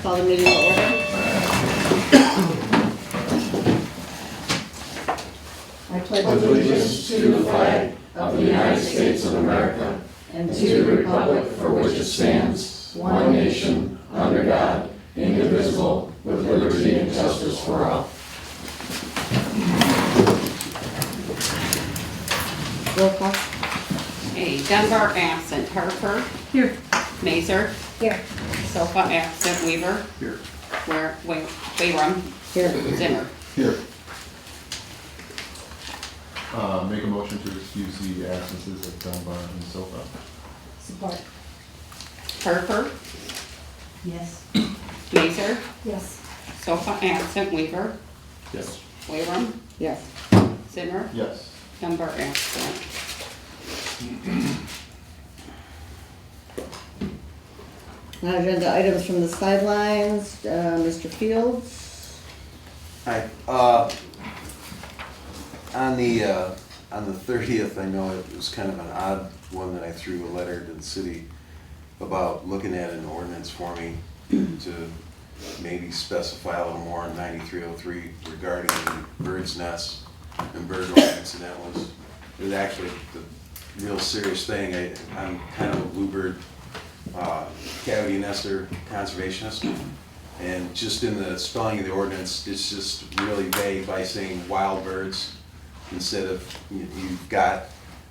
Call the meeting to order. I pledge allegiance to the flag of the United States of America and to the republic for which it stands, one nation, under God, indivisible, with liberty and justice for all. Roll call. Okay, Dunbar absent. Harper. Here. Mazer. Here. Sofa absent. Weaver. Here. Wayrum. Here. Zimmer. Here. Make a motion to excuse the absences of Dunbar and Sofa. Support. Harper. Yes. Mazer. Yes. Sofa absent. Weaver. Yes. Wayrum. Yes. Zimmer. Yes. Dunbar absent. Agenda items from the sidelines. Mr. Fields. Hi. On the 30th, I know it was kind of an odd one that I threw a letter to the city about looking at an ordinance for me to maybe specify a little more in 9303 regarding the bird's nests and bird ordinance, and it was actually the real serious thing. I'm kind of a bluebird cavity nester conservationist, and just in the spelling of the ordinance, it's just really vague by saying wild birds instead of you've got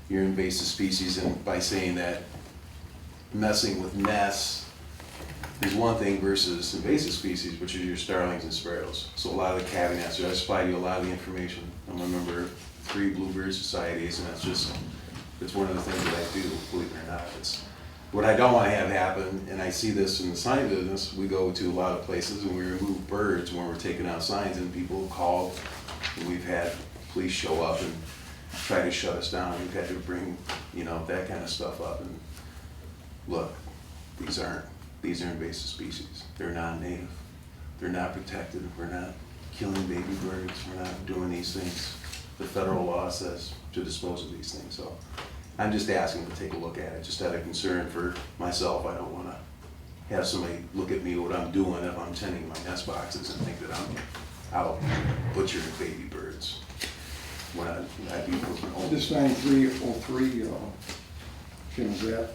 your invasive species, and by saying that messing with nests is one thing versus invasive species, which are your starlings and sparrows. So a lot of the cavity nesters, I supply you a lot of the information. I'm a member of 3 bluebird societies, and it's one of the things that I do, believe it or not. It's what I don't want to have happen, and I see this in the sign business. We go to a lot of places and we remove birds when we're taking out signs, and people call, and we've had police show up and try to shut us down. We've had to bring, that kind of stuff up. And look, these are invasive species. They're non-native. They're not protected. We're not killing baby birds. We're not doing these things. The federal law says to dispose of these things. So I'm just asking to take a look at it, just out of concern for myself. I don't want to have somebody look at me what I'm doing if I'm tending my nest boxes and think that I'm out butchering baby birds. When I'd be looking home. This 9303, is that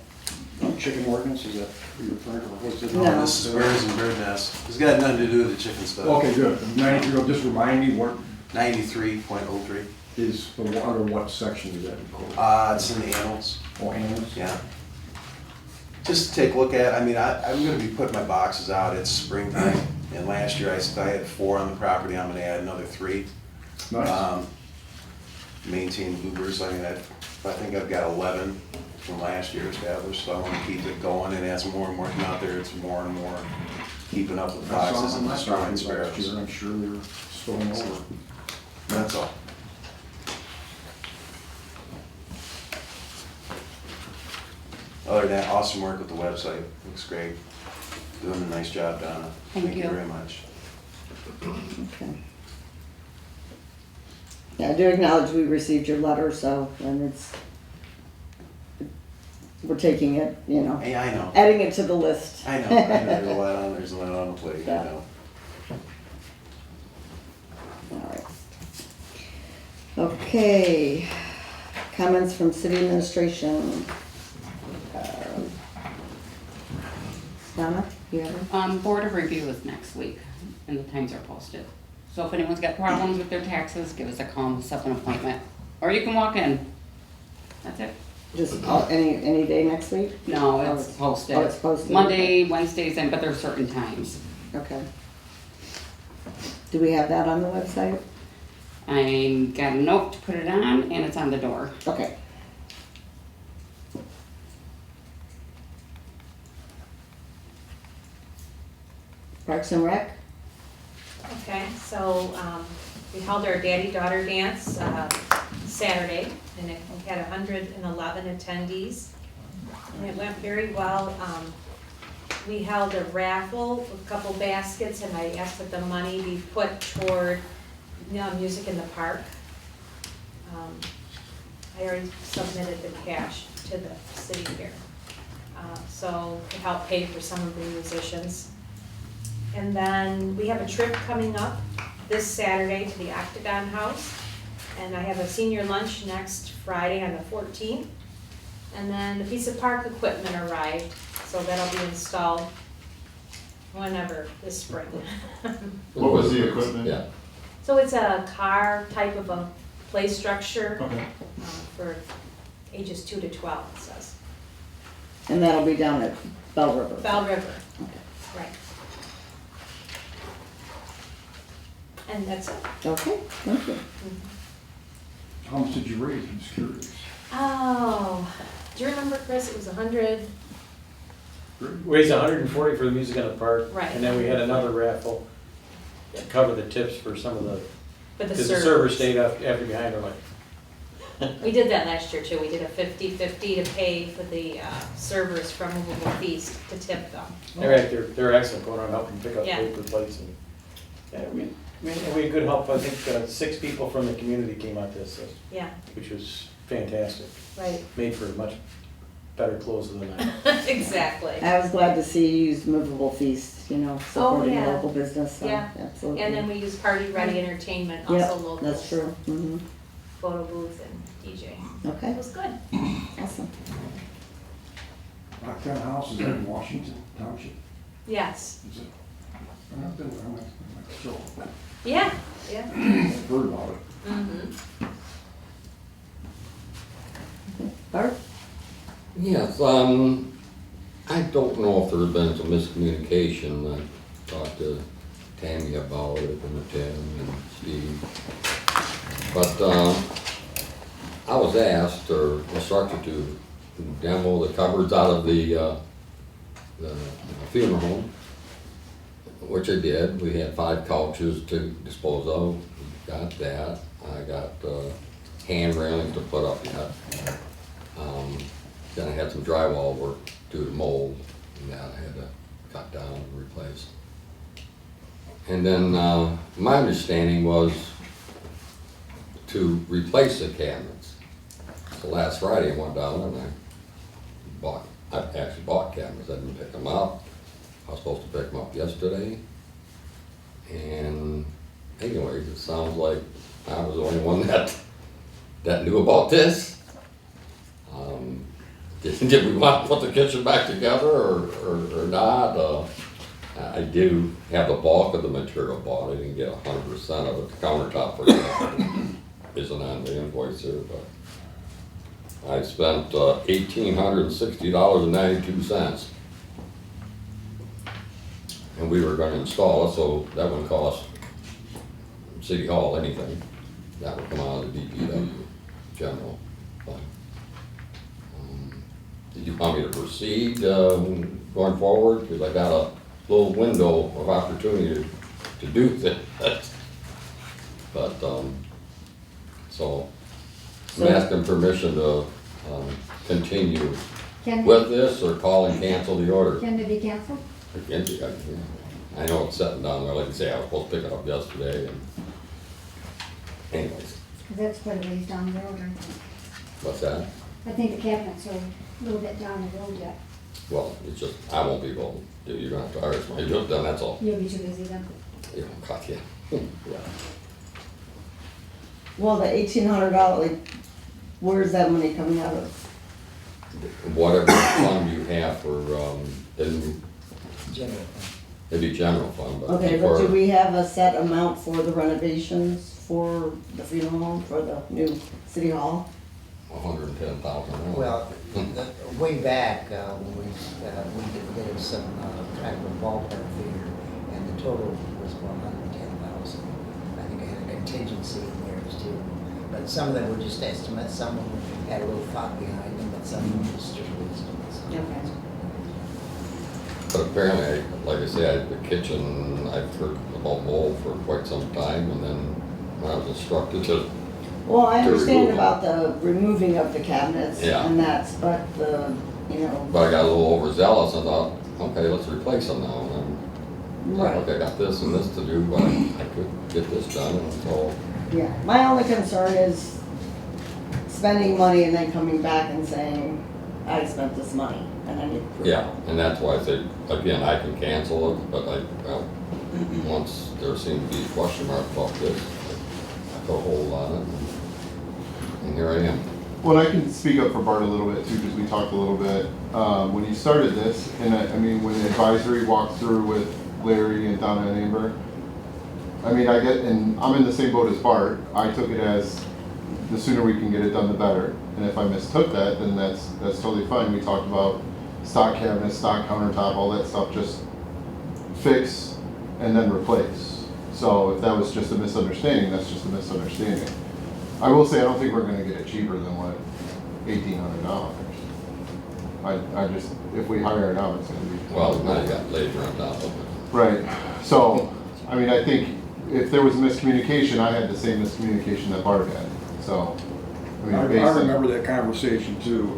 chicken ordinance, is that what you're referring to, or what's it? No. This is birds and bird nests. It's got nothing to do with the chicken stuff. Okay, good. 93, just remind me, what 93.03. is, under what section is that recorded? It's in the annals. Oh, animals? Yeah. Just take a look at it. I mean, I'm going to be putting my boxes out. It's springtime, and last year I had 4 on the property. I'm going to add another 3. Nice. Maintain bluebirds. I mean, I think I've got 11 from last year established, so I want to keep it going. And as more and more come out there, it's more and more keeping up with I saw foxes them and last starling year, sparrows. I'm sure they were stolen over. That's all. Other than that, awesome work with the website. Looks great. Doing a nice job, Donna. Thank you. Very much. Okay. Yeah, I do acknowledge we received your letter, and we're taking it, Hey, I know. adding it to the list. I know. There's a lot on the plate. Yeah. I know. All right. Okay, comments from city administration. Donna, you have it? Board of review is next week, and the times are posted. So if anyone's got problems with their taxes, give us a call and set an appointment. Or you can walk in. That's it. Just any day next week? No, it's posted. Oh, it's posted. Monday, Wednesdays, but there's certain times. Okay. Do we have that on the website? I got a note to put it on, and it's on the door. Okay. Parks and Rec? Okay, so we held our daddy-daughter dance Saturday, and we had 111 attendees, and it went very well. We held a raffle with a couple baskets, and I asked that the money be put toward music in the park. I already submitted the cash to the city here, so to help pay for some of the musicians. And then we have a trip coming up this Saturday to the Octagon House. And I have a senior lunch next Friday on the 14th. And then the piece of park equipment arrived, so that'll be installed whenever this spring. What was the equipment? Yeah. So it's a car type of a play structure Okay. for ages 2 to 12, it says. And that'll be down at Bell River. Bell River, right. And that's it. Okay, thank you. How much did you raise? I'm just curious. Oh, do you remember, Chris? It was 100, Raised 140 for the music in the park. Right. And then we had another raffle to cover the tips for some of the, but the because the server servers. stayed after behind, I'm like, We did that last year too. We did a 50-50 to pay for the servers from Movable Feast to tip them. they're excellent, going around helping pick up Yeah. paper plates and, yeah, we had good help. I think 6 people from the community came out this, Yeah, which was fantastic. right. Made for much better clothes than the night. Exactly. I was glad to see you use Movable Feast, you know, supporting yeah. local business, so, Yeah. absolutely. And then we use Party Ready Entertainment, also Yep, local. that's true, Photo booth and DJ. okay, It was good. awesome. Octagon House, is that in Washington Township? Yes. Is it? I've not been there, I might still, Yeah, yeah. I've heard about it. Mm-hmm. Bart? Yes, I don't know if there's been some miscommunication. I talked to Tammy about it and Tim and Steve. But, I was asked or instructed to demo the cupboards out of the funeral home, which I did. We had 5 couches to dispose of. Got that. I got hand railings to put up yet. Then I had some drywall work due to mold, and that I had to cut down and replace. And then my understanding was to replace the cabinets. So last Friday I went down and I actually bought cabinets. I didn't pick them up. I was supposed to pick them up yesterday. And anyways, it sounds like I was the only one that knew about this. Did we want to put the kitchen back together or not? I do have the bulk of the material bought. I didn't get 100% of it. The countertop, for example, isn't on the invoice here, but I spent $1,860.92. And we were going to install it, so that wouldn't cost City Hall anything. That would come out of the DPW general fund. Did you want me to proceed going forward? Because I got a little window of opportunity to do that. But, so I'm asking permission to continue Can with this or call and cancel the order. Can it be canceled? I know it's sitting down there, like I say, I was supposed to pick it up yesterday and anyways, Because that's quite a ways down the road, I think. what's that? I think the cabinets are a little bit down the road yet. Well, it's just, I won't be able to, you're gonna have to hire somebody to do it, then that's all. You'll be too busy then. You know, cut you. Yeah. Well, the $1,800, like, where's that money coming out of? Whatever fund you have for, it'd be general fund, but. Okay, but do for- we have a set amount for the renovations for the funeral home, for the new city hall? 110,000. Well, way back, when we did some kind of a ballpark figure, and the total was 110,000. I think I had a contingency in there too. But some of them were just estimates, some of them had a little thought behind them, but some of them were just estimates. Okay. But apparently, like I said, the kitchen, I've heard about mold for quite some time, and then when I was instructed to, Well, I To understand remove about the removing of the cabinets Yeah. and that's, but the, you know, but I got a little overzealous, and thought, okay, let's replace them now, and then, right, okay, I got this and this to do, but I could get this done, and so, yeah. My only concern is spending money and then coming back and saying, I spent this money. and I need approval. Yeah, and that's why I say, again, I can cancel it, but once there seemed to be a question mark about this, I put a hold on it, and here I am. Well, I can speak up for Bart a little bit too, because we talked a little bit, when you started this, and I mean, when the advisory walked through with Larry and Donna and Amber, I mean, and I'm in the same boat as Bart. I took it as the sooner we can get it done, the better. And if I mistook that, then that's totally fine. We talked about stock cabinets, stock countertop, all that stuff, just fix and then replace. So if that was just a misunderstanding, that's just a misunderstanding. I will say, I don't think we're gonna get it cheaper than what, $1,800. I just, if we hire it out, it's gonna be. Well, now you got labor on top of it. Right, so, I mean, I think if there was miscommunication, I had the same miscommunication that Bart had, so. I based on- remember that conversation too,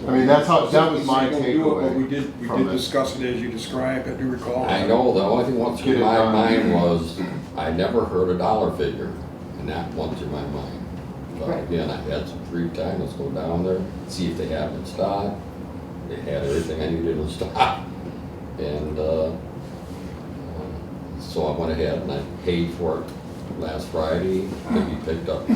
I mean, that was my Don't do it, but we from did it. discuss it as you described, I do recall. I know, the only thing went Get through it my done. mind was, I never heard a dollar figure, and that went through my mind. But Right. again, I had some free time, let's go down there, see if they have it in stock. They had everything I needed in stock. And, so I went ahead and I paid for it last Friday, maybe picked up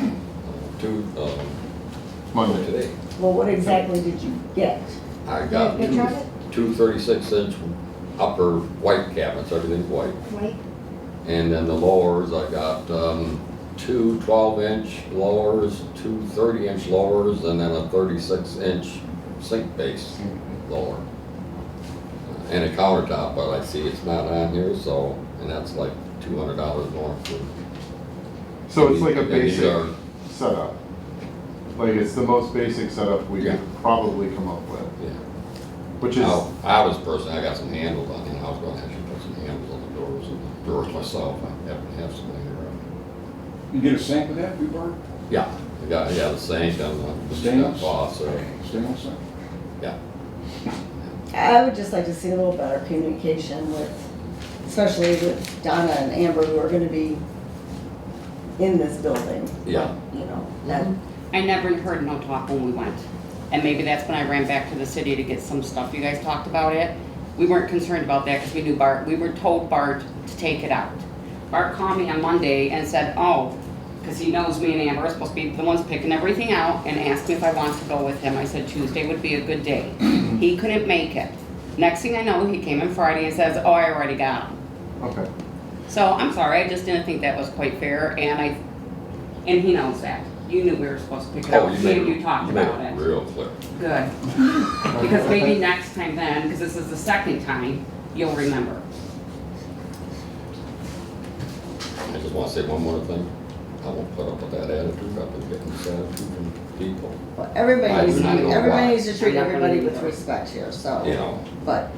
Monday. today. Well, what exactly did you get? I got Picture two, of it? two 36-inch upper white cabinets, everything's white. White, And then the lowers, I got two 12-inch lowers, two 30-inch lowers, and then a 36-inch sink base lower. And a countertop, but I see it's not on here, so, and that's like $200 more for. So it's like a And these basic are- setup. Like, it's the most basic setup we Yeah. could probably come up with, Yeah. which is, Now, I was personally, I got some handles on it, I was gonna actually put some handles on the doors and the doors myself, I happen to have some in here. You get a sink with that, we burn? Yeah, the sink and the Stainless? faucet, Stainless sink? yeah. I would just like to see a little better communication with, especially with Donna and Amber, who are gonna be in this building. Yeah. You know, that, I never heard no talk when we went. And maybe that's when I ran back to the city to get some stuff. You guys talked about it. We weren't concerned about that because we knew Bart, we were told Bart to take it out. Bart called me on Monday and said, oh, because he knows me and Amber are supposed to be the ones picking everything out, and asked me if I wanted to go with him. I said Tuesday would be a good day. He couldn't make it. Next thing I know, he came in Friday and says, oh, I already got him. okay. So I'm sorry, I just didn't think that was quite fair, and he knows that. You knew we were supposed to pick it Oh, up, you me made and you talked made about it. real clear. Good. Because maybe next time then, because this is the second time, you'll remember. I just want to say one more thing. I won't put up with that attitude. I've been getting this attitude from people. well, everybody I needs do not know everybody why. needs to treat I'm not gonna everybody do with that. respect here, so. You know, But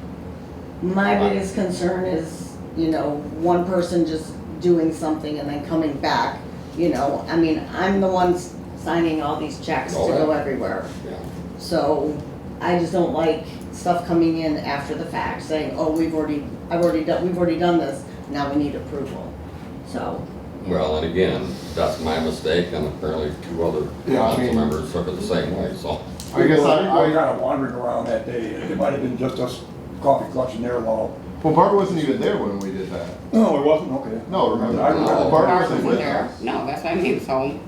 my biggest concern is, you know, one person just doing something and then coming back, you know, I mean, I'm the one signing all these checks to Oh, go yeah. everywhere. yeah. So I just don't like stuff coming in after the fact, saying, oh, we've already done this, now we need approval. So, Well, and again, that's my mistake, and apparently two other Yeah, I council mean- members took it the same way, so. I guess We were I, kind of wandering around that day, it might have been just us coffee clutching there while. well, Bart wasn't even there when we did that. No, it wasn't, okay. No, remember, I remember. No. Bart Bart wasn't wasn't with there. us. No, that's what I mean, so.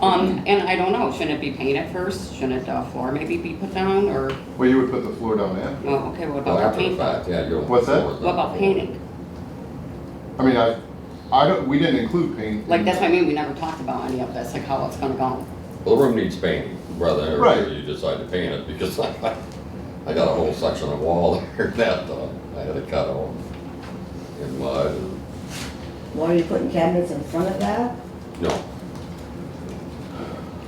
And I don't know, shouldn't it be painted first? Shouldn't the floor maybe be put down, or, Well, you would put the floor down after. well, okay, what Well, about after the paint? fact, yeah, you don't. What's that? What about painting? I mean, I don't, we didn't include paint. Like, that's what I mean, we never talked about any of this, like how it's gonna go. Well, the room needs painting, whether Right. you decide to paint it, because I got a whole section of wall there that I had to cut out in mud. And, why are you putting cabinets in front of that? no.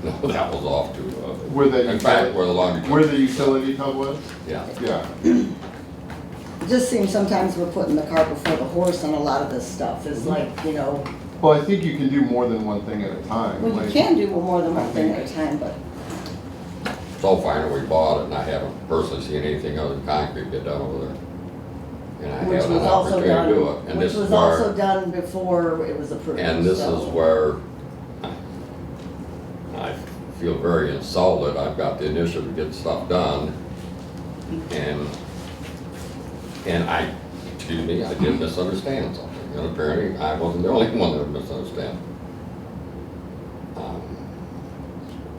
No, that was off to, Where the, in fact, where the laundry. where the utility tub was? Yeah. Yeah. It just seems sometimes we're putting the cart before the horse on a lot of this stuff, it's like, you know, Well, I think you can do more than one thing at a time. well, you like- can do more than one thing at a time, but So far, we bought it, and I haven't personally seen anything other than concrete get done over there. And I which have an was also opportunity to do it. done, And which this is was also where, done before it was approved. and this so. is where I feel very insulted. I've got the initiative to get stuff done, And I, excuse me, I did misunderstand something, and apparently I wasn't the only one that would misunderstand.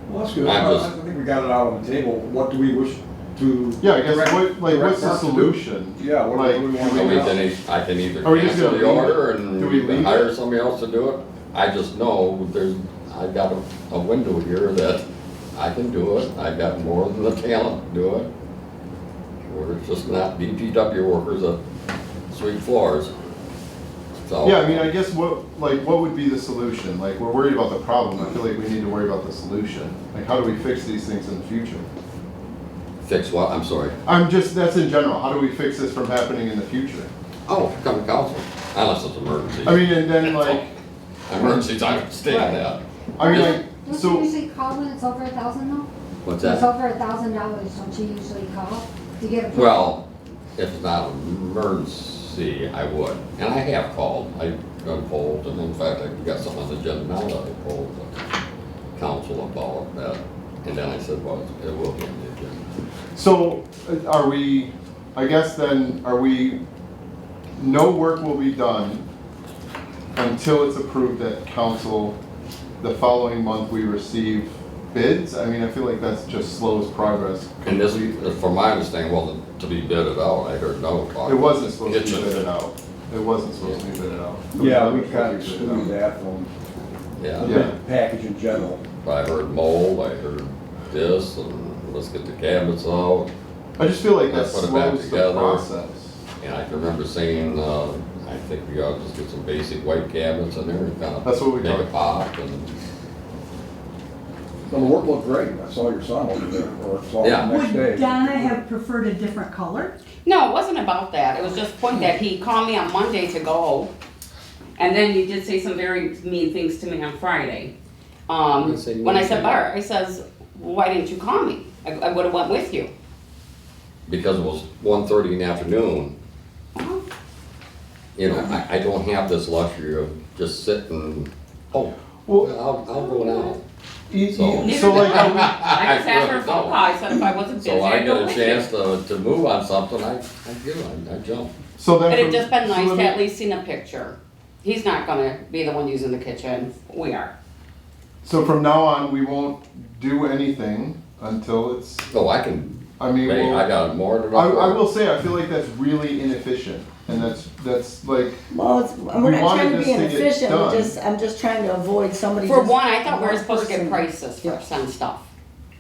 Well, that's good. I'm I just- think we got it out on the table. What do we wish to? Yeah, I guess direct- what's direct the Mark to do? solution? Yeah, what Like, do we want I to mean, do? then I can either Are we just cancel gonna the leave order it? and Do we we can leave hire it? somebody else to do it. I just know I've got a window here that I can do it. I've got more than the talent to do it. We're just not DPW workers that sweep floors. So. Yeah, I mean, I guess what would be the solution? Like, we're worried about the problem, I feel like we need to worry about the solution. Like, how do we fix these things in the future? Fix what? I'm sorry. That's in general, how do we fix this from happening in the future? Oh, come to council, unless it's emergency. I mean, and then like, Emergencies, I understand that. I mean, like, Don't you so, usually call when it's over 1,000 though? What's When it's that? over $1,000, don't you usually call to get approval? Well, if it's not an emergency, I would. And I have called. I've done polls, and in fact, I've got something on the agenda now that I polled the council about that. And then I said, well, it will be on the agenda. so are we, I guess then, no work will be done until it's approved at council. The following month, we receive bids? I mean, I feel like that's just slows progress. And this, completely. from my understanding, wasn't to be bidded out. I heard no talk. It wasn't supposed to be Kitchen. bidded out. It wasn't supposed to be bidded out. Yeah, we It was kind of supposed to be bidded excluded out. that from Yeah. the Yeah. bid package in general. I heard mold, I heard this, and let's get the cabinets out. I just feel like that Let's put it back slows the together. process. And I can remember saying, I think we ought to just get some basic white cabinets in there and kind of That's what we make talked it pop and, Well, the work looked great. I saw your son over there, or saw Yeah. him the next day. Would Donna have preferred a different color? No, it wasn't about that. It was just point that he called me on Monday to go. And then you did say some very mean things to me on Friday. Didn't say When I mean said, things. Bart, I says, why didn't you call me? I would've went with you. because it was 1:30 in the afternoon. You know, I don't have this luxury of just sitting, oh, Well, I'll go now. so Neither like, did I just asked for a really phone don't. call. I said if I wasn't busy, So I I'd get go a with chance you. to move on something, I jump. so then. But from- it'd just been so nice let to me- at least seen a picture. He's not gonna be the one using the kitchen. We are. So from now on, we won't do anything until it's, So I can, I mean, hey, we'll- I got more than I enough. will say, I feel like that's really inefficient, and that's like, Well, we're not wanted trying to this be to get inefficient, done. I'm just trying to avoid somebody For just. one, I thought we were one supposed to get person- prices Yeah. first on stuff.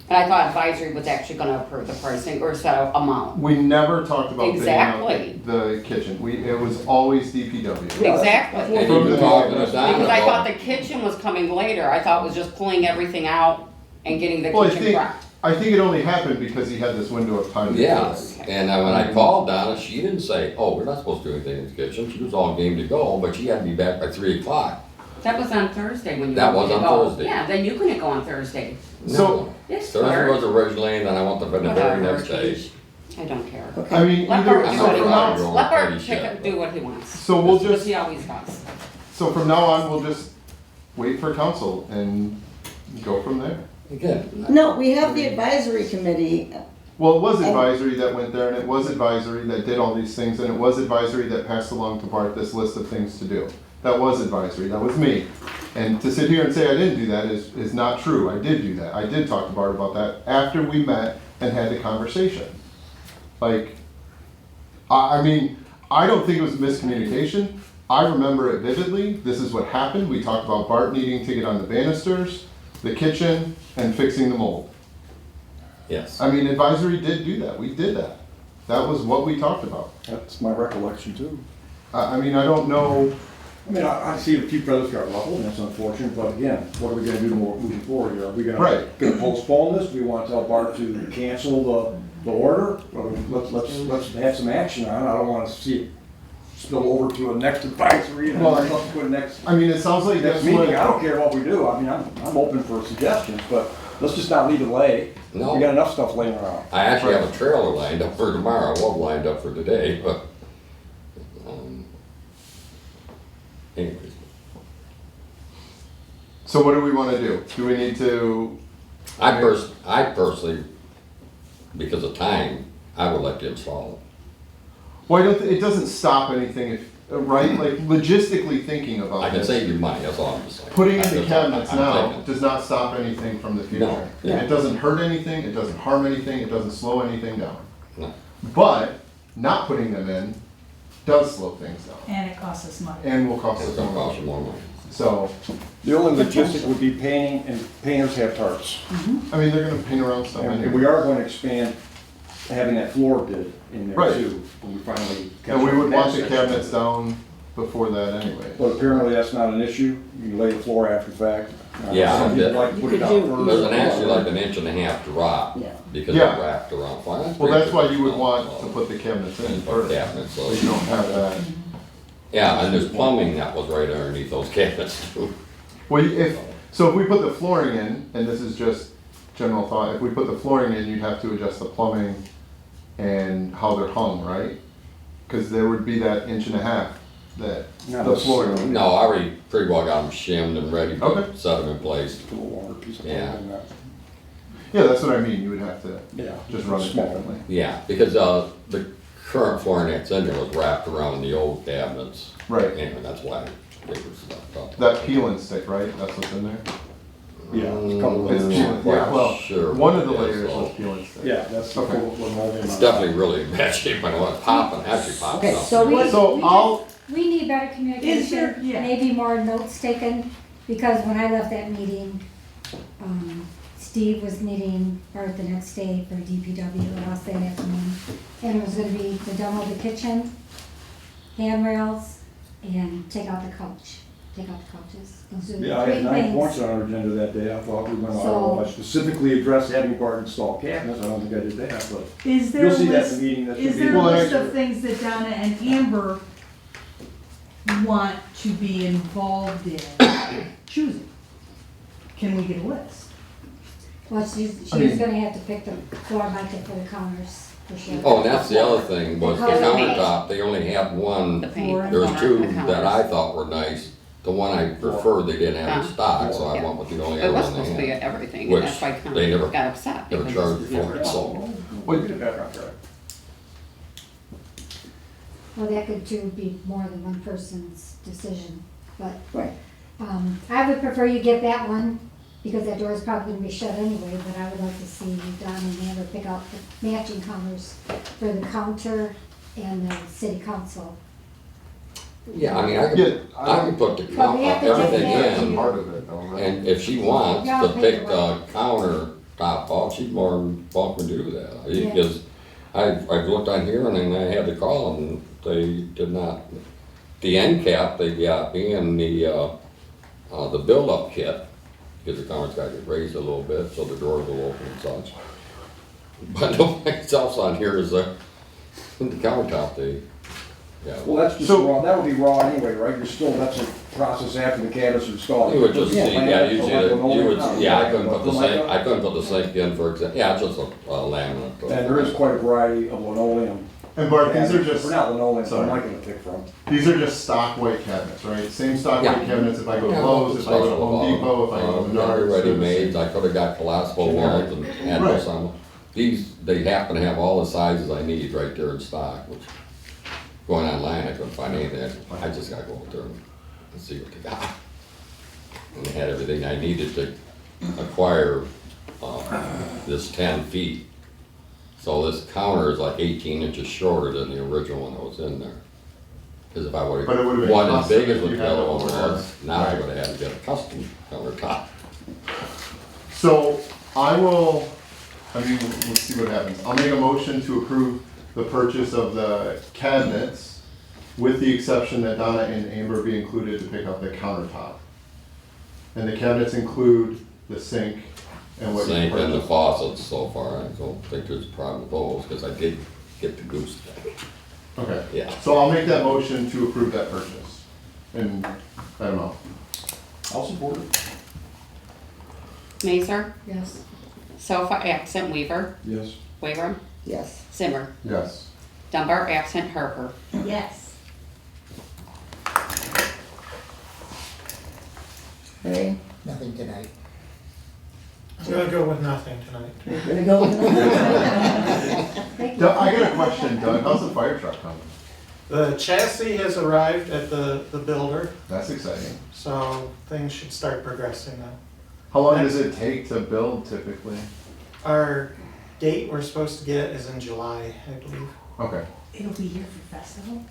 And I thought advisory was actually gonna approve the pricing or set a amount. we never talked about bidding out Exactly. the kitchen. It was always DPW. Yeah, Exactly. And From you the- were talking to Donna Because I thought about, the kitchen was coming later. I thought it was just pulling everything out and getting the Well, kitchen prepped. I think it only happened because he had this window of time to do it. yes, and when I called Donna, she didn't say, oh, we're not supposed to do anything in the kitchen, she was all game to go, but she had to be back by 3 o'clock. That was on Thursday when you That wanted was to on go. Thursday. Yeah, then you couldn't go on Thursday. So- Yes, Thursday sir. was originally, and then I went to bed the very next day. I don't care. I mean, Let either, Bart I'm do so what he from wants. now, Let Bart Petty shit. do what he wants. so we'll Because just, he always does. so from now on, we'll just wait for council and go from there. Again, No, we have the advisory committee, Well, it was advisory that went there, and it was advisory that did all these things, and it was advisory that passed along to Bart this list of things to do. That was advisory, that was me. And to sit here and say I didn't do that is not true. I did do that. I did talk to Bart about that after we met and had the conversation. Like, I mean, I don't think it was miscommunication. I remember it vividly. This is what happened. We talked about Bart needing to get on the banisters, the kitchen, and fixing the mold. yes. I mean, advisory did do that. We did that. That was what we talked about. That's my recollection too. I mean, I don't know. I mean, I see a few feathers got ruffled, and that's unfortunate, but again, what are we gonna do moving forward here? Are we gonna Right. postpone this? Do we wanna tell Bart to cancel the order? Or let's have some action on it. I don't wanna see it spill over to a next advisory and Well, then subsequent next I mean, it sounds like next that's meeting. I what. don't care what we do. I mean, I'm open for suggestions, but let's just not leave it lay. No. We got enough stuff laying around. I actually have a trailer lined up for tomorrow, I was lined up for today, but, anyways. So what do we want to do? Do we need to? I personally, because of time, I would like to install it. Well, I don't, it doesn't stop anything if, right, like logistically thinking about I can this. save you money, that's all I'm just saying. Putting in That's the all cabinets I'm now thinking. does not stop anything from the future. No, yeah. It doesn't hurt anything, it doesn't harm anything, it doesn't slow anything down. No. But not putting them in does slow things down And it costs us money. and will cost It's us gonna more cost you money. more money. So, The only logistic would be painting, and painters have tarps. I mean, they're gonna paint around stuff And anyway. we are going to expand having that floor bid in there Right. too, when we finally. And we would want the catch up. cabinets down before that anyway. But apparently that's not an issue, you lay the floor after the fact. Yeah, Some people that- like to put it You out could do- first. There's an actually like an inch and a half drop, Yeah. because Yeah. it's wrapped around. Well, pretty that's why you would good. want to put the cabinets in Put first. cabinets, So so, you don't have that. yeah, and there's plumbing that was right underneath those cabinets too. Well, so if we put the flooring in, and this is just general thought, if we put the flooring in, you'd have to adjust the plumbing and how they're hung, right? Cause there would be that inch and a half that Not the flooring. necessarily. No, I already pretty well got them shimmed and ready Okay. to set them in place. A little longer piece of Yeah. wood than that. Yeah, that's what I mean, you would have to Yeah. just run it Small. differently. Yeah, because, the current flooring that's in there was wrapped around the old cabinets. Right, Anyway, that's why they were stuck up. that peel and stick, right, that's what's in there? Yeah, a couple It's of peel, layers. yeah, well, Sure. one of the Yeah, layers so- was peel and stick. Yeah, that's the Okay. full linoleum. It's definitely really in bad shape, I know it's popping, actually popping Okay, up. so we, So I'll, We need better Is communication, there- yeah. maybe more notes taken, because when I left that meeting, Steve was meeting Bart the next day for DPW, or else that afternoon. And it was gonna be the demo of the kitchen, handrails, and take out the couches. Those are the Yeah, I three had 9 points things. on our agenda that day, I thought we went So- on, I specifically addressed having Bart install cabinets, I don't think I did that, but Is there you'll a see that in list, the meeting, that should is be. there a Well, list actually- of things that Donna and Amber want to be involved in choosing? Can we get a list? Well, she I was mean- gonna have to pick the floor blanket for the counters, for sure. Oh, and that's the other thing, was the The countertop, they only had one. The paint. There was two the that I counters. thought were nice. The one I preferred, they didn't have in stock, so I Yeah. went with the only It other was one supposed to they be had. everything, and Which that's why they never- Connor got upset. never because charged it's for never it, done. so. We'll get it back on track. Well, that could too be more than one person's decision, but. Right. I would prefer you get that one, because that door is probably gonna be shut anyway, but I would like to see Don and Amber pick out the matching counters for the counter and the city council. Yeah, I mean, I Yeah, could, I could put the But we have to everything take care that's of in, a part of it, though, right? and if she wants Yeah, to I'll pay pick the the counter top off, she's more than welcome to do that. Yeah. Because I've looked on here and then I had to call them, they did not, the end cap, they got me and the build-up kit, because the counter's got to get raised a little bit, so the doors will open and such. But nobody else on here is the countertop, yeah. Well, that's just So- raw, that would be raw anyway, right? You're still, that's a process after the cabinets are installed. You would just see, yeah, you Like see, an you old would, house, yeah, I right? couldn't put the Like sink, that. I couldn't put the sink in, for example, yeah, it's just a laminate. And there is quite a variety of linoleum. And Bart, these are just, We're not linoleum, so I'm Sorry. not gonna pick from. these are just stock white cabinets, right? Same stock Yeah. white cabinets if I go to Yeah, Lowe's, if I go to special Home about, Depot, if I go to they're Menards. they're the ready-made, same. I could've got colossal ones and had Right. this on. These, they happen to have all the sizes I need right there in stock, which, going online, I couldn't find anything, I just gotta go out there and see what they got. And they had everything I needed to acquire, this 10 feet. So this counter is like 18 inches shorter than the original one that was in there. Cause if I But it would've would've been one as custom big as if what you the had other it one over was, now I Right. would've had to get a custom countertop. So I will, I mean, we'll see what happens. I'll make a motion to approve the purchase of the cabinets with the exception that Donna and Amber be included to pick up the countertop. And the cabinets include the sink and what you Sink and the purchased. faucets so far, I don't think there's a problem with those, cause I did get the goose tank. Okay, Yeah. so I'll make that motion to approve that purchase. And, I don't know, I'll support it. Mazer, Yes. Sofa absent Weaver, Yes. Waver, yes. Zimmer, yes. Dunbar absent Harper. Yes. Okay, Nothing tonight. I'm gonna go with nothing tonight. We're gonna go with Thank Doug, you. I got a question, Doug. How's the fire truck coming? The chassis has arrived at the builder, That's exciting. so things should start progressing now. How long does it take to build typically? Our date we're supposed to get is in July, I believe. Okay. It'll be here for festival?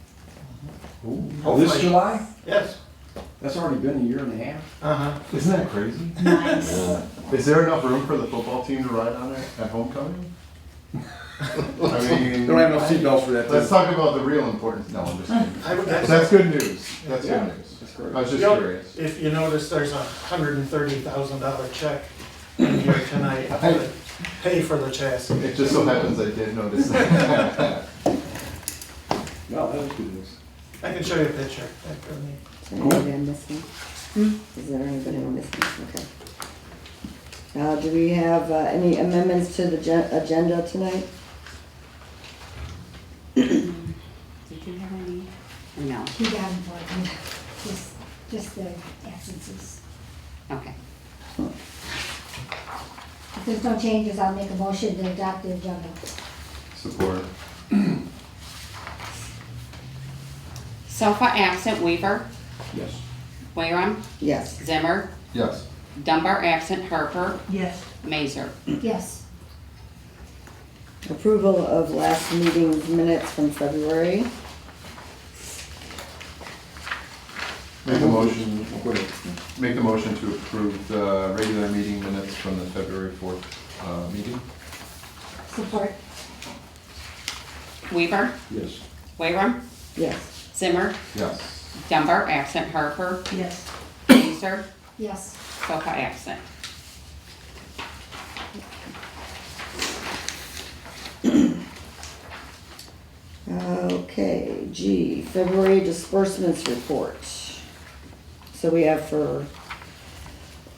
Oh, this Hopefully. July? Yes. That's already been a year and a half. Uh-huh. Isn't that crazy? Nice. Is there enough room for the football team to ride on it at homecoming? I mean, Don't have enough seatbelts for that. let's talk about the real importance. No, I'm just kidding. I would guess. That's good news. That's Yeah, good news. that's great. I was just Yep. curious. If you notice, there's a $130,000 check in here tonight to pay for the chassis. It just so happens I did notice that. No, that is good news. I can show you a picture after the meeting. Is there anybody I'm missing? Is there anybody I'm missing? Okay. Do we have any amendments to the agenda tonight? Did you have any? No, He got them for you. Just the absences. okay. If there's no changes, I'll make a motion to adopt the agenda. Support. Sofa absent Weaver, Yes. Wayram, Yes. Zimmer, Yes. Dunbar absent Harper, Yes. Mazer. Yes. Approval of last meeting's minutes from February. Make a motion. Go ahead. Make a motion to approve the regular meeting minutes from the February 4th meeting. Support. Weaver, Yes. Wayram, Yes. Zimmer, Yes. Dunbar absent Harper, Yes. Mazer, Yes. Sofa absent. Okay, G, February disbursements report. So we have for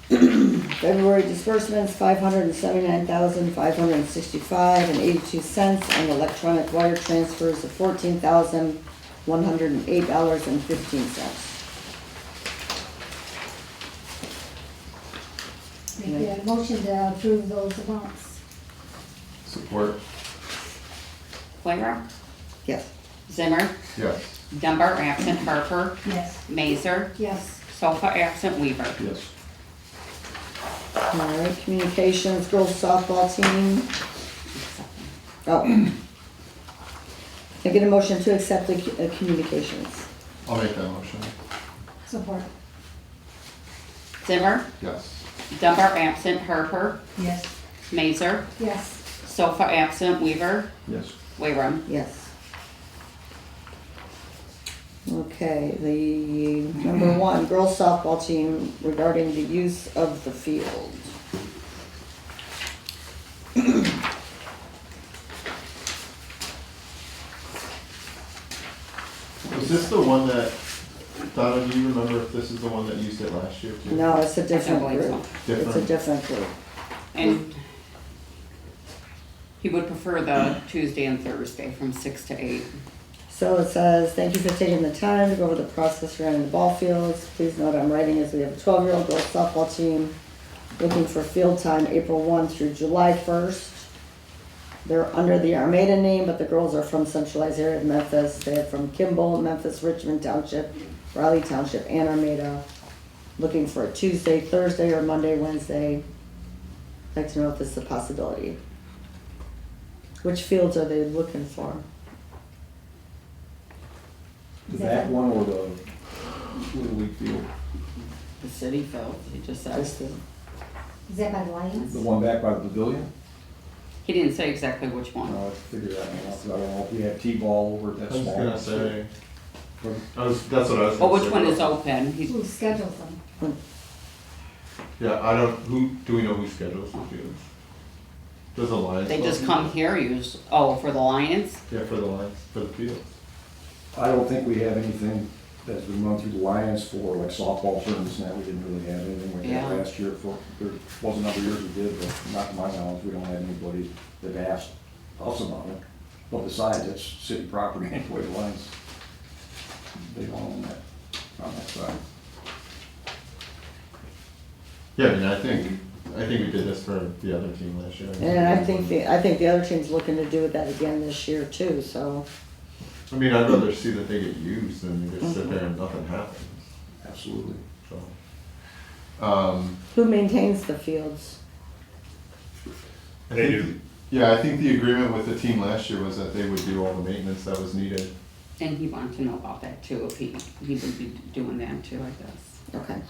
February disbursements, $579,565.82, and electronic wire transfers of $14,108.15. Make the motion to approve those amounts. Support. Wayram, Yes. Zimmer, Yes. Dunbar absent Harper, Yes. Mazer, Yes. Sofa absent Weaver. Yes. All right, communications, girls softball team. Oh. Can I get a motion to accept the communications? I'll make that motion. Support. Zimmer, Yes. Dunbar absent Harper, Yes. Mazer, Yes. Sofa absent Weaver, Yes. Wayram. Yes. Okay, the number one, girls softball team regarding the use of the field. Was this the one that, Donna, do you remember if this is the one that used it last year too? No, it's a I different don't believe group. so. It's a different group. And he would prefer the Tuesday and Thursday from 6 to 8. So it says, thank you for taking the time to go over the process surrounding the ball fields. Please note I'm writing as we have a 12-year-old girls softball team looking for field time April 1 through July 1st. They're under the Armada name, but the girls are from centralized area of Memphis. They're from Kimball, Memphis, Richmond Township, Raleigh Township, and Armada. Looking for a Tuesday, Thursday, or Monday, Wednesday. I'd like to know if this is a possibility. Which fields are they looking for? That one or the Little League field? The city field, he just said. Just the- Is that by the Lions? The one back by the pavilion? He didn't say exactly which one. No, I figured that one out. I don't know if we have T-ball over at that small. that's what I was But which one is open? He's, Who schedules them? Yeah, do we know who schedules the fields? Does the Lions? they just come here for the Lions? Yeah, for the Lions, for the fields. I don't think we have anything that's been run through the Lions for like softball tournaments and that. We didn't really have anything like Yeah. that last year. There was a number of years we did, but not to my knowledge, we don't have anybody that asked us about it. But besides, it's city property anyway, the Lions, they don't own that, on that side. Yeah, I mean, I think I think we did this for the other team last year. And I think the other team's looking to do that again this year too, so. I mean, I'd rather see that they get used than just sit there and nothing happens, Absolutely. so. Who maintains the fields? They do. Yeah, I think the agreement with the team last year was that they would do all the maintenance that was needed. And he wanted to know about that too, if he would be doing that too, I guess. Okay.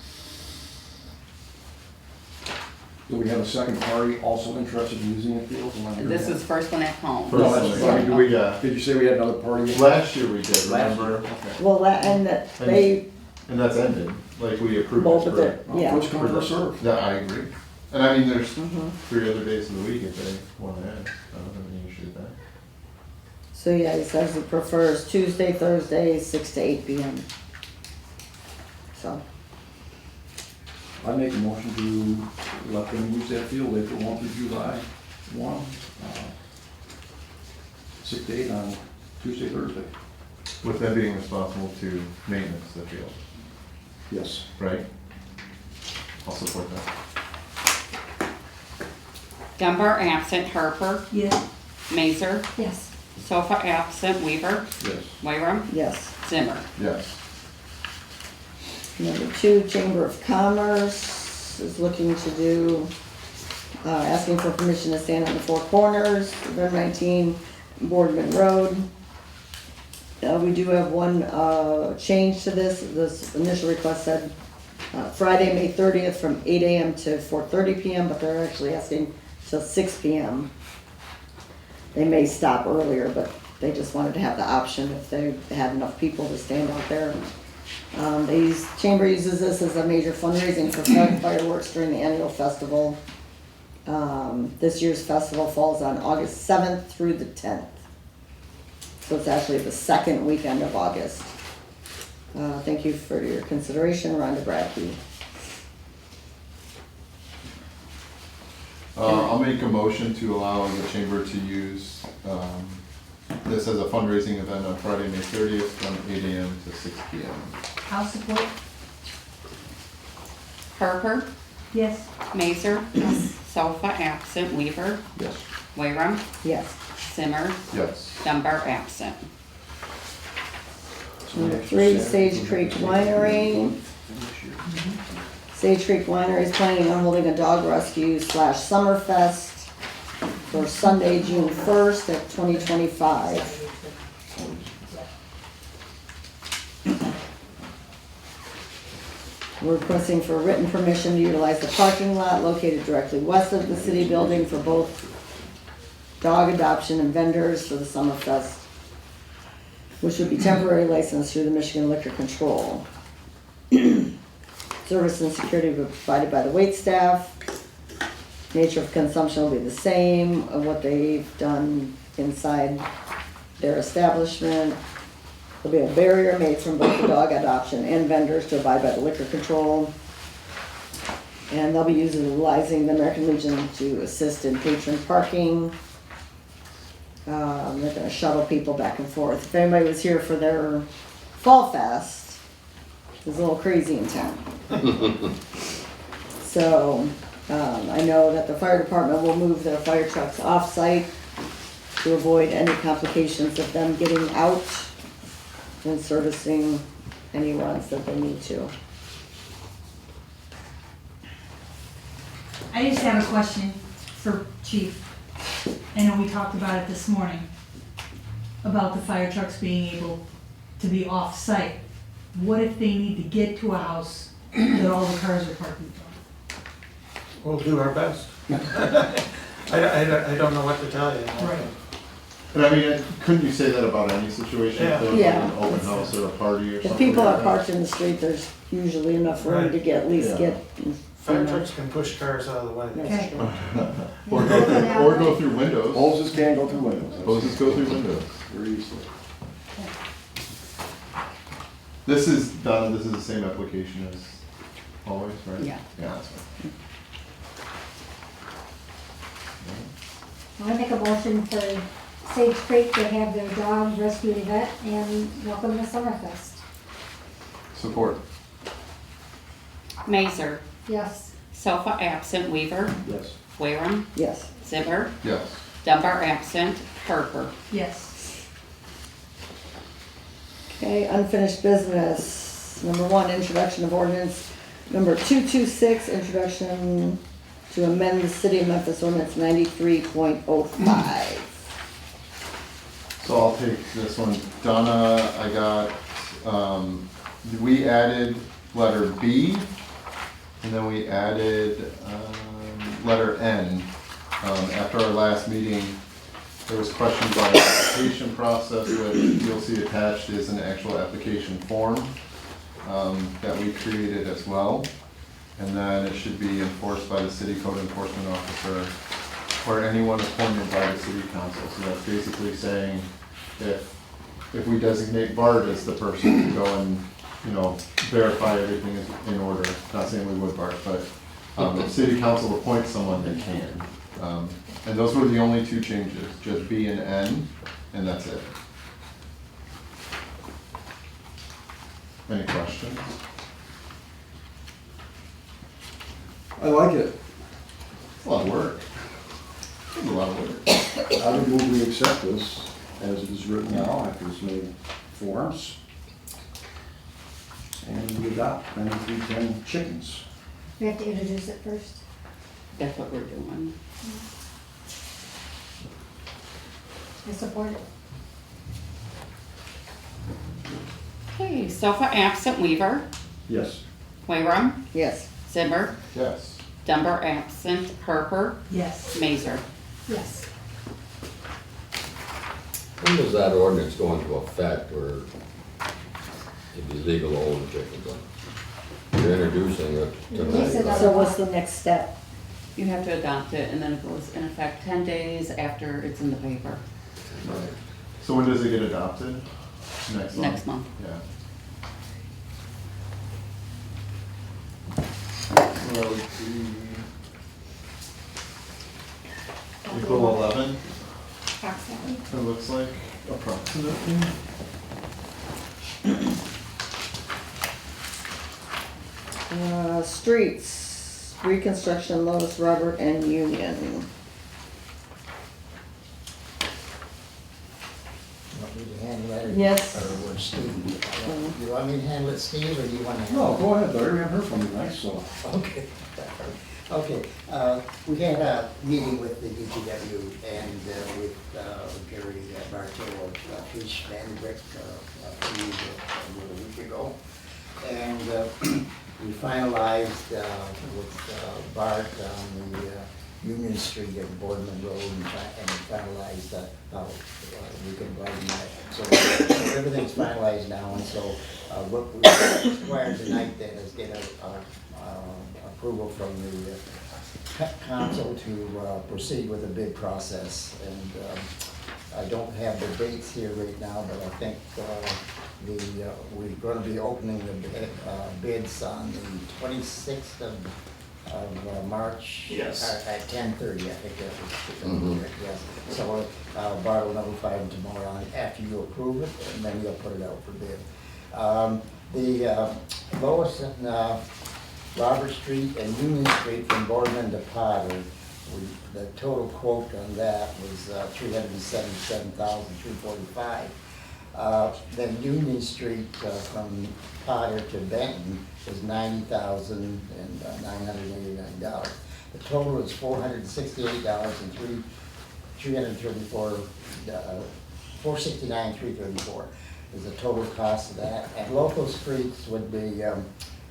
Do we have a second party also interested in using the fields? Am I hearing This that? is first one at home. First No, one, that's I mean, fine. we, Did you say we had another party? last year we did, Last remember? year? Okay. Well, and that they, And that's ended, like we approved both it of for. it, yeah. First come, first served. Yeah, I agree. And I mean, there's Mhm. 3 other days of the week if they wanna add, I don't have any issue with that. So yeah, he says he prefers Tuesday, Thursday, 6 to 8 p.m. So, I make a motion to let them use that field April 1 through July 1, 6 to 8 on Tuesday, Thursday. With them being responsible to maintenance the field, Yes. right? I'll support that. Dunbar absent, Harper, Yes. Mazer, Yes. Sofa absent, Weaver, Yes. Wyram, yes. Zimmer. Yes. Number 2, Chamber of Commerce is looking to do, asking for permission to stand on the 4 corners, November 19, Boardman Road. We do have one change to this. This initial request said Friday, May 30th from 8 a.m. to 4:30 p.m., but they're actually asking till 6 p.m. They may stop earlier, but they just wanted to have the option if they had enough people to stand out there. Chamber uses this as a major fundraising for fireworks during the annual festival. This year's festival falls on August 7th through the 10th. So it's actually the second weekend of August. Thank you for your consideration, Rhonda Bradkey. I'll make a motion to allow the chamber to use, this as a fundraising event on Friday, May 30th from 8 a.m. to 6 p.m. I'll support. Harper, Yes. Mazer, Sofa absent, Weaver, Yes. Wyram, Yes. Zimmer, Yes. Dunbar absent. Number 3, Sage Creek Winery. Sage Creek Winery is planning on holding a dog rescue / Summerfest for Sunday, June 1st at 2025. We're requesting for written permission to utilize the parking lot located directly west of the city building for both dog adoption and vendors for the Summerfest, which would be temporary licensed through the Michigan Liquor Control. Service and security will be provided by the waitstaff. Nature of consumption will be the same of what they've done inside their establishment. There'll be a barrier made from both the dog adoption and vendors to abide by the liquor control. And they'll be utilizing the American Legion to assist in patron parking. They're gonna shuttle people back and forth. If anybody was here for their Fall Fest, it was a little crazy in town. So, I know that the fire department will move their fire trucks off-site to avoid any complications of them getting out and servicing any runs that they need to. I just have a question for Chief. I know we talked about it this morning, about the fire trucks being able to be off-site. What if they need to get to a house that all the cars are parked in front? We'll do our best. I don't know what to tell you. Right. And I mean, couldn't you say that about any situation? If there was like Yeah. an open house or a party or If something people like are that? parked in the street, there's usually enough room to get, at least Yeah. get. Fire trucks can push cars out of the way. Okay. Or go through windows. Hoses can't go through windows. Hoses go through windows. Very easily. This is, Donna, this is the same application as always, right? Yeah. Yeah, that's right. I make a motion for Sage Creek to have their dog rescue event and welcome to Summerfest. Support. Mazer, Yes. Sofa absent, Weaver. Yes. Waring. Yes. Zimmer. Yes. Dunbar absent, Harper. Yes. Okay, unfinished business. Number 1, introduction of ordinance. Number 226, introduction to amend the City of Memphis ordinance 93.05. So I'll take this one. Donna, I got, we added letter B, and then we added, letter N. After our last meeting, there was questions on the application process, which you'll see attached is an actual application form, that we created as well. And then it should be enforced by the city code enforcement officer or anyone appointed by the city council. So that's basically saying if we designate Bart as the person to go and, verify everything is in order, not saying we would Bart, but if city council appoints someone, they can. And those were the only 2 changes, just B and N, and that's it. Any questions? I like it. It's a lot of work. It's a lot of work. I would move we accept this as it is written now after this many forms. And we adopt 9310 chickens. We have to introduce it first. That's what we're doing. I support it. Okay, Sofa absent, Weaver. Yes. Waring. Yes. Zimmer. Yes. Dunbar absent, Harper. Yes. Mazer. Yes. When does that ordinance go into effect where it'd be legal to own chickens? You're introducing it Release it tonight. on- So what's the next step? You have to adopt it and then it goes in effect 10 days after it's in the paper, Right. So when does it get adopted? Next month? next month. Yeah. Well, it would be April 11, Approximately. it looks like, approximately. Streets, reconstruction, Lois, Robert, and Union. You want me to handle that? Yes. Or Steve? You want me to handle it, Steve, or do you want to handle No, it? go ahead, Larry. We haven't heard from you tonight, so. Okay. Okay, we had a meeting with the DPW and with Gary Bartow of Fish Vanderbilt a week ago. And we finalized with Bart on the Union Street and Boardman Road and finalized how we can widen that. So everything's finalized now, and so what we require tonight then is get approval from the council to proceed with the bid process. And I don't have the dates here right now, but I think we're going to be opening the bids on the 26th of March. Yes. At 10:30, I think that was Mhm. correct, yes. So Bart will notify him tomorrow on after you approve it, and then you'll put it out for bid. The Lois and Robert Street and Union Street from Boardman to Potter, the total quote on that was $377,345. Then Union Street from Potter to Benton was $90,989. The total is $469,334 is the total cost of that. And local streets would be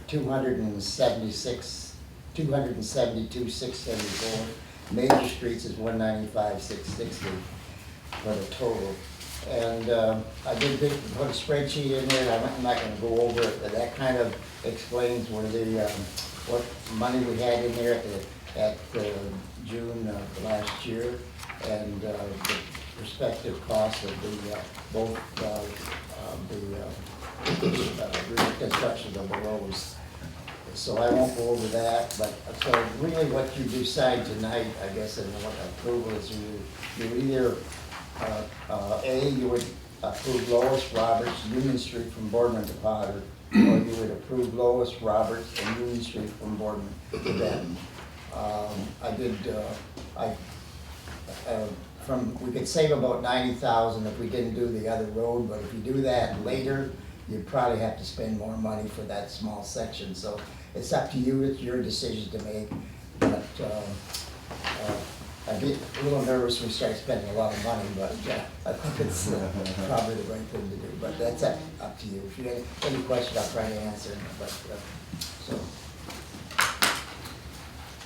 $272,674. Major streets is $195,660 for the total. And I did put a spreadsheet in there, I'm not gonna go over it, but that kind of explains where the, what money we had in there at June of last year, and the respective costs of the, both, reconstruction of the roads. So I won't go over that, but, so really what you decide tonight, I guess, and what approval is you either, A, you would approve Lois Roberts, Union Street from Boardman to Potter, or you would approve Lois Roberts and Union Street from Boardman to Benton. We could save about 90,000 if we didn't do the other road, but if you do that later, you'd probably have to spend more money for that small section, so it's up to you, it's your decision to make, but, I get a little nervous when we start spending a lot of money, but, I think it's probably the right thing to do, but that's up to you. If you have any questions, I'll try to answer them, but, so.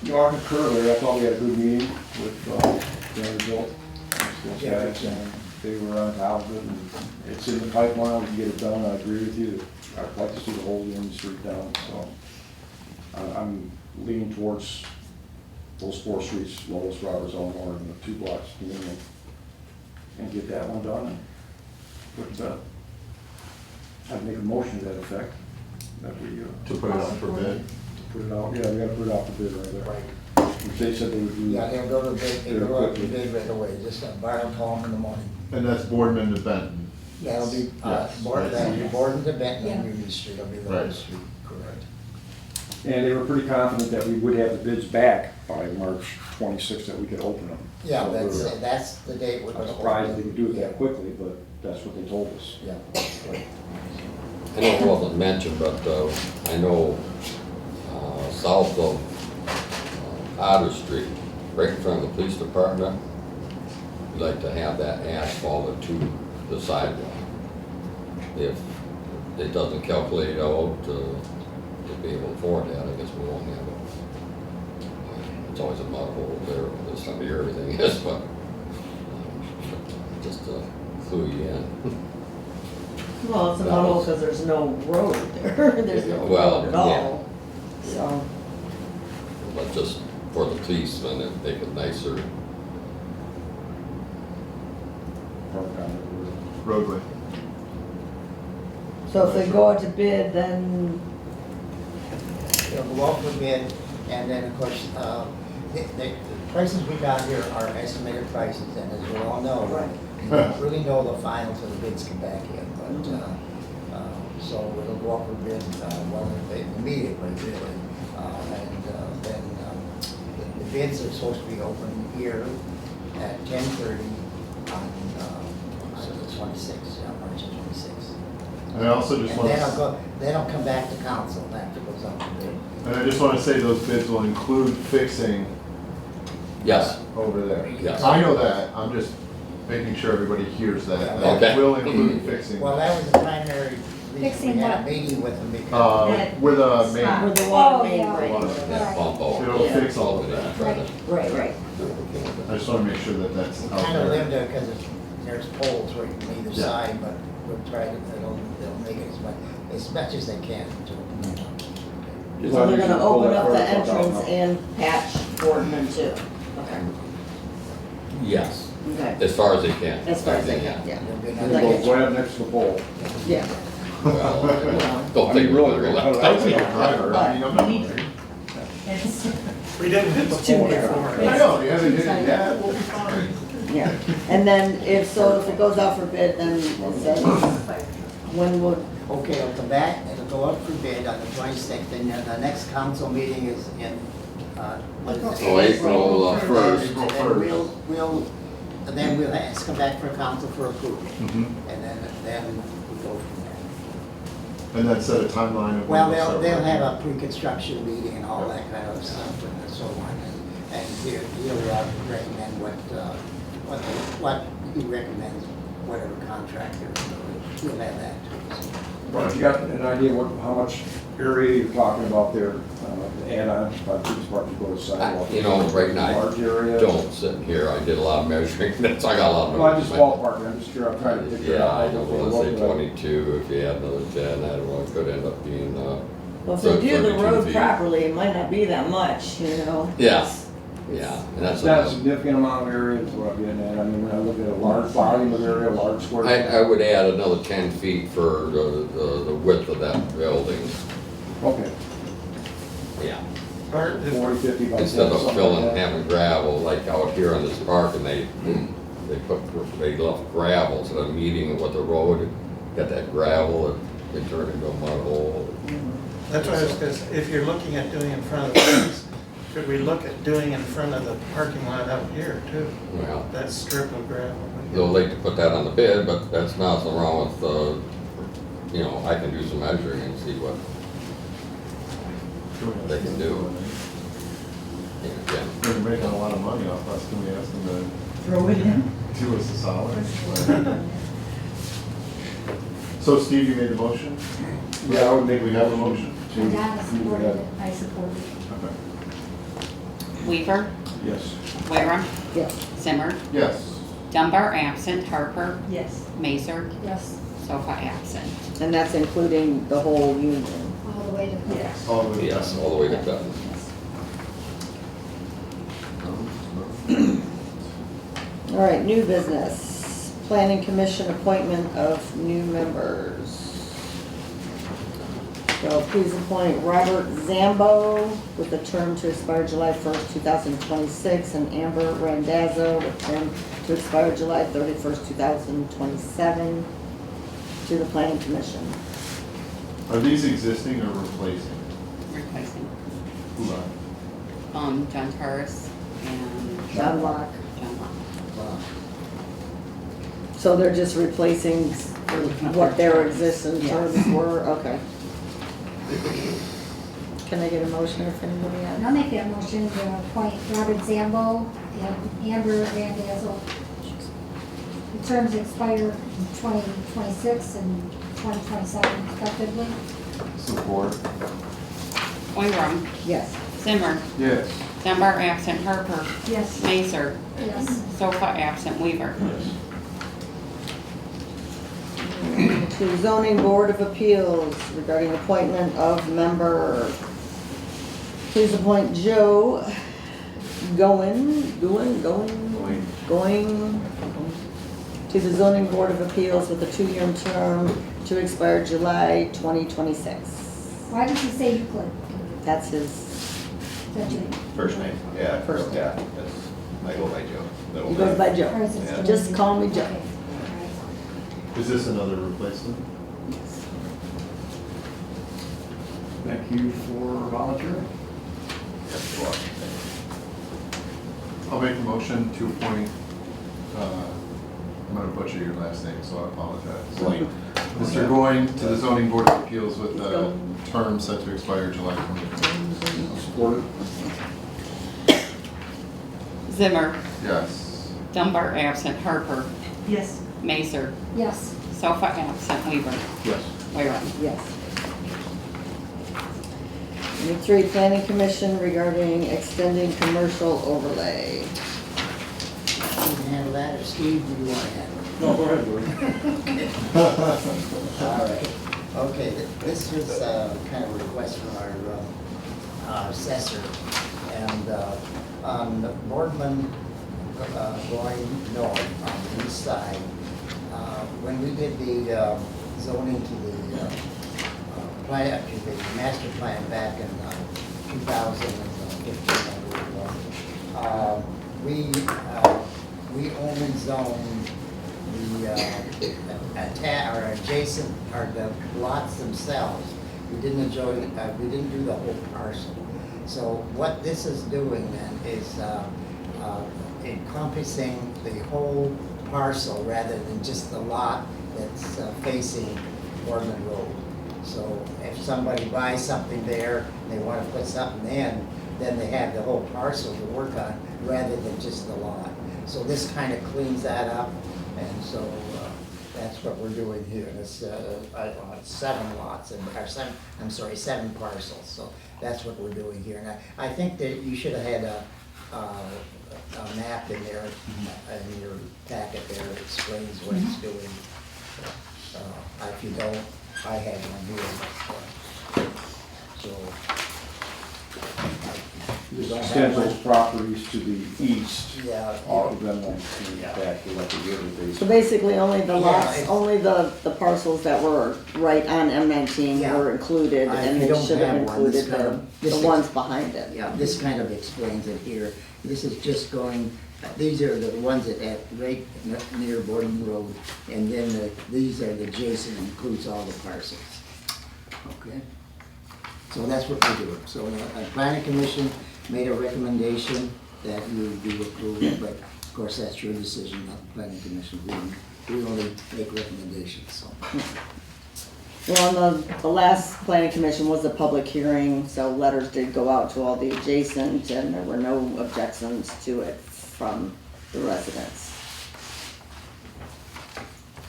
You are concurrent, I thought we had a good meeting with, the result. Those guys, and they were on top of it, and it's in the pipeline, we can get it done, I agree with you. I'd like to see the whole Union Street done, so. I'm leaning towards those 4 streets, Lois, Roberts, Elmore, and the 2 blocks, and get that one done, and put it done. I'd make a motion to that effect, that we, To put it out for bid. put it out, yeah, we gotta put it out for bid right there. Right. They said they would do. Yeah, they'll go to bid, they'll go up to bid right away, just call them in the morning. And that's Boardman to Benton. That'll be, Yes. Borden to Benton and Yeah. Union Street, will be the Right. whole street, correct. And they were pretty confident that we would have the bids back by March 26th, that we could open them. Yeah, So that's the date we're I'm gonna open. surprised they could do it Yeah. that quickly, but that's what they told us. Yeah. I know it wasn't mentioned, but I know south of Otter Street, right in front of the police department, we'd like to have that asphalted to the sidewalk. If it doesn't calculate out to be able to afford that, I guess we won't have it. It's always a mud hole there this time of year, everything is, but just to clue you in. Well, it's a model because there's no road there, there's no Well, road at yeah. all, so. But just for the policemen, and make it nicer. Park on Roadway. So if they go out to bid, then, It'll go out for bid, and then, of course, the prices we got here are estimated prices, and as we all know, we don't really know the final till the bids come back in, but, so it'll go up for bid, immediately, really. And then, the bids are supposed to be open here at 10:30 on the 26th, March 26th. And I also just And want then I'll come back to council after it goes out to bid. and I just want to say those bids will include fixing Yes, over there. Yes. I know that, I'm just making sure everybody hears that. Okay. That will include fixing. Well, that was the primary reason Fixing we had a what? meeting with them because. With a Spot. main, with the water Oh, main yeah. break. that bump out. It'll fix all of that. Right, right. I just want to make sure that that's out Kind of live there. there because there's poles right on either Yeah. side, but we'll try to, they'll make it as much as they can to. So they're gonna open up the entrance and patch Boardman too. Okay, Yes, okay, as far as they can. as far as they can, yeah, There'll be They another- go right next to the pole. yeah. Well, don't I think mean, really, really, really. I was a driver, I mean, I'm not. It's, We didn't hit the Too pole narrow. before. I know, you haven't hit it yet, we'll be fine. Yeah, and then if it goes out for bid, then it says, when would, Okay, it'll come back, it'll go up for bid on the 26th, and then the next council meeting is in, what is it? So April 1st. April And then 1st. and then we'll ask to come back for council for approval, Mhm. and then we go from there. And then set a timeline of when Well, they'll start they'll working. have a pre-construction meeting and all that kind of stuff and so on, and he'll recommend what he recommends, whatever contractor, he'll have that too. so. But you got an idea how much area you're talking about there, the add-on, by the police department to go to sidewalk? You know, right now, Large area? don't sit here, I did a lot of measuring, that's, I got a lot of. Well, I just measuring. ballpark, I'm just curious, I'm trying to figure Yeah, out. I know, well, let's say 22, if you add another 10, I don't know, it could end up being, well, if they do the 32 road feet. properly, it might not be that much, you know? Yeah. Yeah, and that's. It's not a significant amount of area, is what I'm getting at. I mean, when I look at a large volume of area, a large square. I would add another 10 feet for the width of that building, Okay, yeah. 40, 50 by 10. Instead of something filling, like that. having gravel like out here on this park, and they they left gravel, so the median with the road, got that gravel, it turned into a mud hole. That's why I was gonna say, if you're looking at doing in front of the fence, could we look at doing in front of the parking lot out here too? Well, That strip of gravel. they'll like to put that on the bid, but that's nothing wrong with, you know, I can do some measuring and see what they can do. And again, They're making a lot of money off us, can we ask them to Throw it in. do us a solid? So Steve, you made the motion? Yeah, I would think we have a motion. And Donna supported it, I supported it. Okay. Weaver, Yes. Wareham, Yes. Zimmer, Yes. Dunbar absent, Harper, Yes. Mazer, Yes, Sofa absent. And that's including the whole union. all the way to. Yes. All the way yes, down. all the way to done. All right, new business, planning commission appointment of new members. So please appoint Robert Zambo with a term to expire July 1st, 2026, and Amber Randazzo with term to expire July 31st, 2027 to the planning commission. Are these existing or replacing? Replacing, Who are? John Torres and John Locke. John Locke. So they're just replacing what their existing terms were, okay. Can I get a motion if anybody And has? I'll make that motion to appoint Robert Zambo and Amber Randazzo. The terms expire in 2026 and 2027 respectively. Support. Wareham, Yes. Zimmer, Yes. Dunbar absent, Harper, Yes. Mazer, Yes. Sofa absent, Weaver. To zoning board of appeals regarding appointment of member. Please appoint Joe going to the zoning board of appeals with a 2-year term to expire July 2026. Why did you say Euclid? That's his, That you, First name, yeah. First name. Yeah, that's, I go by Joe. Middle he goes name. by or Joe. is it still? Just call me Joe. Okay. All right. Is this another replacement? Thank you for volunteering. Yes, you are. I'll make a motion to appoint, I'm gonna butcher your last name, so I apologize. Blaine. Mr. Goin to the zoning board of appeals with a term set to expire July 2020. Supported. Zimmer, Yes. Dunbar absent, Harper, Yes. Mazer, Yes, Sofa absent, Weaver. Yes. Wareham. Yes. Number 3, planning commission regarding extending commercial overlay. You can handle that, or Steve, do you want to handle it? No, go ahead, George. All right. Okay, this was kind of a request from our assessor. And on Boardman going north on the east side, when we did the zoning to the plan, to the master plan back in 2015, I believe it was, we only zoned the adjacent, or the lots themselves. We didn't we didn't do the whole parcel. So what this is doing then is encompassing the whole parcel rather than just the lot that's facing Boardman Road. So if somebody buys something there, and they want to put something in, then they have the whole parcel to work on rather than just the lot. So this kind of cleans that up, and so that's what we're doing here. It's 7 lots, or 7 parcels. So that's what we're doing here. And I think that you should have had a map in there, in your packet there that explains what it's doing. If you don't, I had one here. So. Extend those properties to the east. Yeah. All of them will be back to what they were. So basically, only the Yeah, lots, it's- only the parcels that were right on M19 Yeah. were included, If and you they don't should have have one, this included kind of- the ones behind it. Yeah, this kind of explains it here. This is just going These are the ones that at right near Borden Road, and then these are the adjacent, includes all the parcels. Okay? So that's what we're doing. So the planning commission made a recommendation that you be approved, but of course, that's your decision, not the planning commission. We only make recommendations, so. Well, the last planning commission was a public hearing, so letters did go out to all the adjacent, and there were no objections to it from the residents.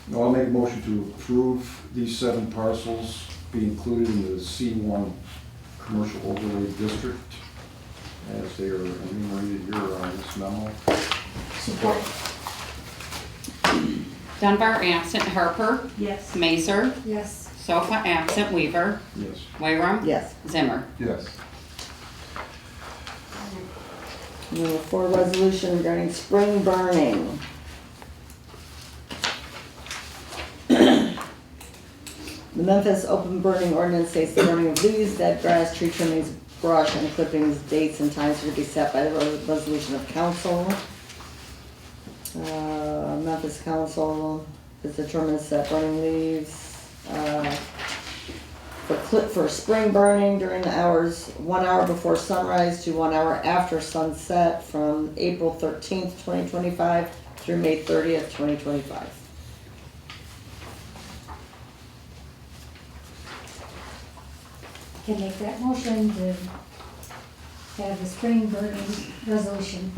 Now I'll make a motion to approve these 7 parcels be included in the C1 commercial overlay district as they are enumerated here on this memo. Support. Dunbar absent, Harper, Yes. Mazer, Yes. Sofa absent, Weaver, Yes. Wayrum, Yes. Zimmer. Yes. Number 4, resolution regarding spring burning. The Memphis open burning ordinance states the burning of leaves, dead grass, tree trimmings, brush, and clippings, dates and times are to be set by the resolution of council. Memphis Council is determined to set burning leaves, for spring burning during the hours 1 hour before sunrise to 1 hour after sunset from April 13th, 2025 through May 30th, 2025. Can make that motion to have the spring burning resolution.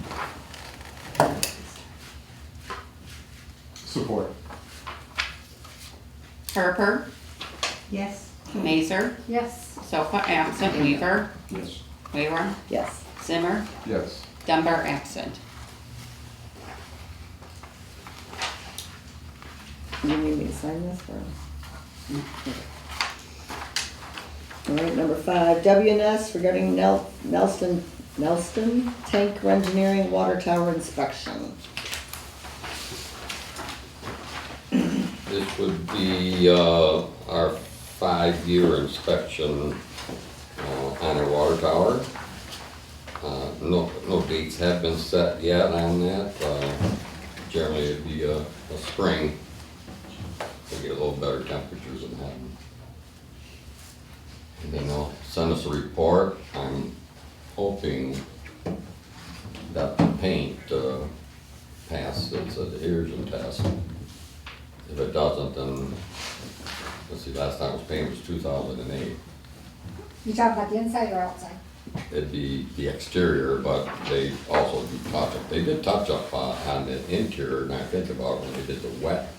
Support. Harper, Yes. Mazer, Yes. Sofa absent, Weaver, Yes. Wayrum, Yes. Zimmer, Yes. Dunbar absent. You need me to sign this or? All right, number 5, WNS regarding Nelson Tank Engineering Water Tower Inspection. This would be our 5-year inspection on our water tower. No dates have been set yet on that. Generally, it'd be a spring. We get a little better temperatures than that. And then they'll send us a report. I'm hoping that the paint passes its adhesion test. If it doesn't, then, let's see, last time it was painted was 2008. You talking about the inside or outside? It'd be the exterior, but they also do touch up. They did touch up on the interior, and I think about when they did the wet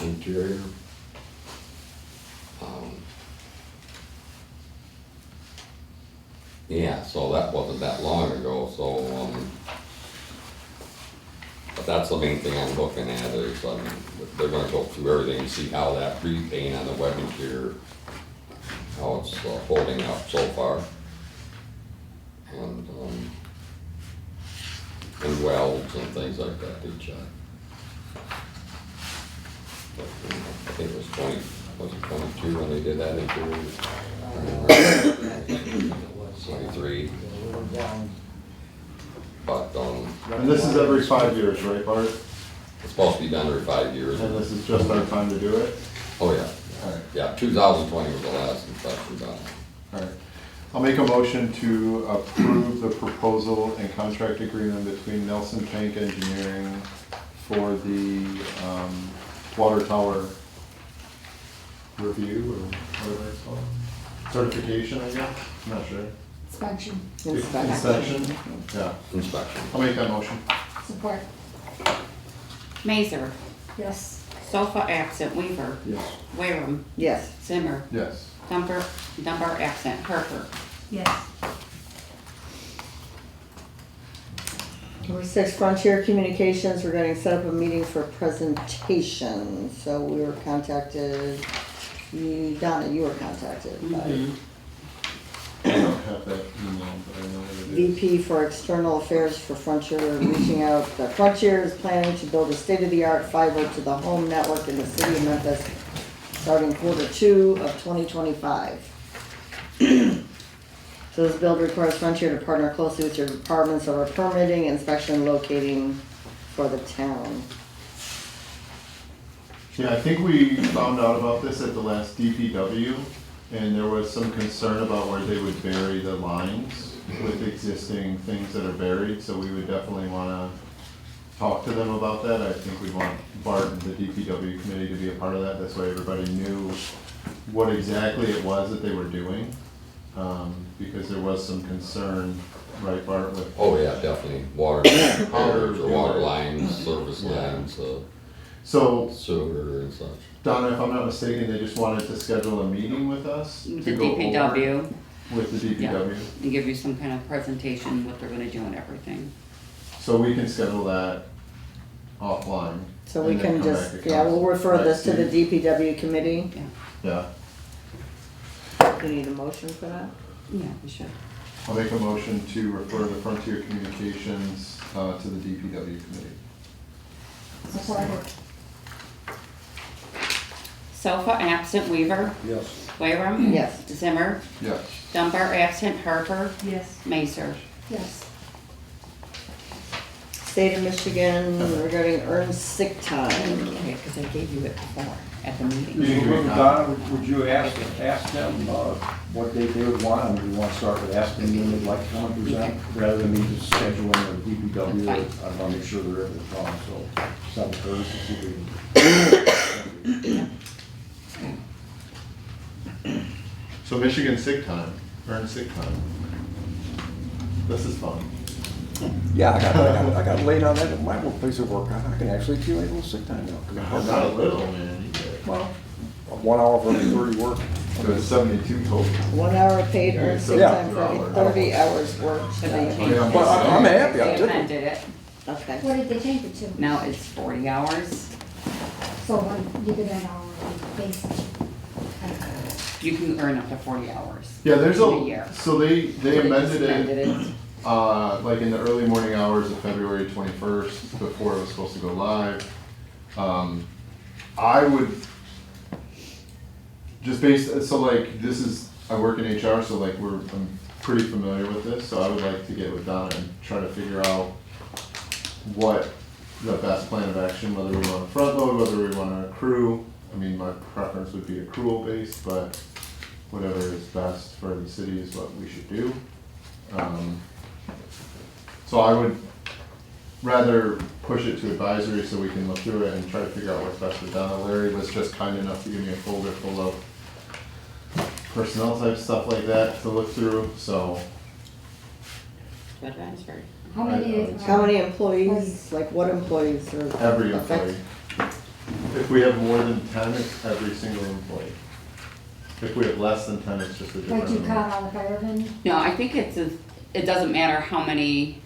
interior. Yeah, so that wasn't that long ago, so, but that's the main thing I'm looking at is, they're gonna go through everything and see how that repaint on the wet interior, how it's holding up so far. And welds and things like that, they check. But, I think it was 22 when they did that interior? 23. But, And this is every 5 years, right, Bart? it's supposed to be done every 5 years. And this is just our time to do it? Oh, yeah. Alright, Yeah, 2020 was the last inspection done. alright. I'll make a motion to approve the proposal and contract agreement between Nelson Tank Engineering for the water tower review, or whatever it's called. Certification, I guess? I'm not sure. Inspection. Inspection? Yeah. Inspection. I'll make that motion. Support. Mazer, Yes. Sofa absent, Weaver, Yes. Wayrum, Yes. Zimmer, Yes. Dunbar absent, Harper. Yes. Number 6, Frontier Communications regarding set up a meeting for presentation. So we were contacted, Donna, you were contacted by I don't have that email, but I know what it is. VP for External Affairs for Frontier, reaching out. Frontier is planning to build a state-of-the-art fiber to the home network in the city of Memphis starting Q2 of 2025. So this bill requires Frontier to partner closely with your departments over permitting, inspection, locating for the town. Yeah, I think we found out about this at the last DPW, and there was some concern about where they would bury the lines with existing things that are buried, so we would definitely wanna talk to them about that. I think we want Bart and the DPW committee to be a part of that, that's why everybody knew what exactly it was that they were doing. Because there was some concern, right, Bart, with Oh, yeah, definitely, water, repairs or water lines, service lines, so, sewer and such. Donna, if I'm not mistaken, they just wanted to schedule a meeting with us The to go over DPW, with the DPW. and give you some kind of presentation, what they're gonna do and everything. So we can schedule that offline. So we and then can come just, back to yeah, we'll council. refer Right, this to the Steve? DPW committee. Yeah, Do you need a motion for that? Yeah, we should. I'll make a motion to refer the Frontier Communications to the DPW committee. Support. Sofa absent, Weaver, Yes. Waram. Yes. Zimmer, Yes. Dunbar absent, Harper, Yes. Mazer. Yes. State of Michigan regarding earned sick time. Okay, because I gave you it before at the meeting. You can give me a copy. Donna, would you ask them what date they would want, and we want to start with asking them when they'd like to come and present, rather than me just scheduling a DPW. That's I want to make sure they're able to come, so sounds good, to see if we can. So Michigan sick time, earned sick time. This is fun. Yeah, I got laid on that at my place of work. I can actually accumulate a little sick time now. Not a little, man. You get it. Well, 1 hour for every 30 work. So it's 72 total. 1 hour paid earned sick Yeah. time for every 30 hours worked. But a they week. changed it. But I'm happy, I'm They tickled. amended it. Okay. What did they change it to? Now it's 40 hours. So when you get an hour basis. You can earn up to 40 hours. Yeah, there's in a year. so they They amended just it, like in the early morning hours of February 21st, before it was supposed to go live. I would, just based, so like, this is, I work in HR, so like, I'm pretty familiar with this, so I would like to get with Donna and try to figure out what the best plan of action, whether we want to front load, whether we want to accrue. I mean, my preference would be accrual based, but whatever is best for the city is what we should do. So I would rather push it to advisory so we can look through it and try to figure out what's best for Donna. Larry was just kind enough to give me a folder full of personnel type stuff like that to look through, so. Advisory. How many? How many employees, like what employees are? Every affected? employee. If we have more than 10, it's every single employee. If we have less than 10, it's just a different. Like you amount. count all the firemen? No, I think it doesn't matter how many,